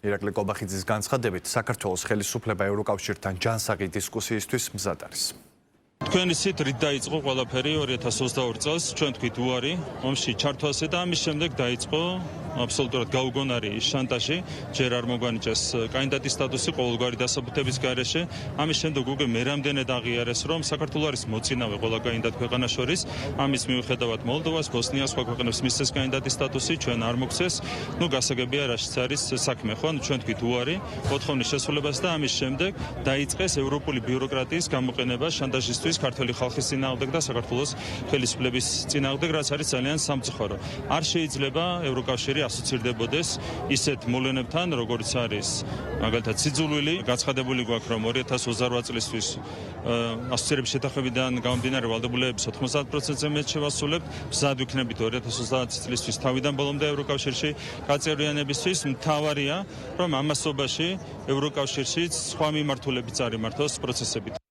ირაკლი კობახიძის განცხადებით, საქართველოს ხელისუფლება ევროკავშირთან ჯანსაღი დისკუსიისთვის მზად არის. თქვენი სით რით დაიწყო ყველაფერი 2022 წელს, ჩვენ თქვით უარი ომში ჩართვაზე და ამის შემდეგ დაიწყო აბსოლუტურად გაუგონარი შანტაჟი, ჯერ არ მოგვანიჭეს კანდიდატის სტატუსი ყოველგვარი დასაბუთების გარეშე. ამის შემდეგ უკვე მე რამდენად აღიარეს, რომ საქართველოს არის მოწინავე ყველა კანდიდატ ქვეყანას შორის, ამის მიუხედავად მოლდოვას, ბოსნიას, სხვა ქვეყნებს მისცეს კანდიდატის სტატუსი, ჩვენ არ მოგცეს. გასაგებია რაშიც არის საქმე, ხო? ჩვენ თქვით უარი ოთხოვნის შესრულებას და ამის შემდეგ დაიწყეს ევროპული ბიუროკრატიის გამოყენება შანტაჟისთვის ქართული ხალხის წინააღმდეგ და საქართველოს ხელისუფლების წინააღმდეგ, რაც არის ძალიან სამწუხარო. არ შეიძლება ევროკავშირი ასოცირდებოდეს ისეთ მოვლენებთან, როგორც არის მაგალითად სიძულვილი. გაცხადებული გვაქვს, რომ 2028 წლისთვის ასოცირების შეთანხმებიდან გამომდინარე ვალდებულების 90%-ზე მეტ შევასრულებთ. მზად ვიქნებით 2030 წლისთვის თავიდან ბოლომდე ევროკავშირში გაწევრიანებისთვის. მთავარია, რომ ამასობაში ევროკავშირშიც სხვა მიმართულებით წარიმართოს პროცესები.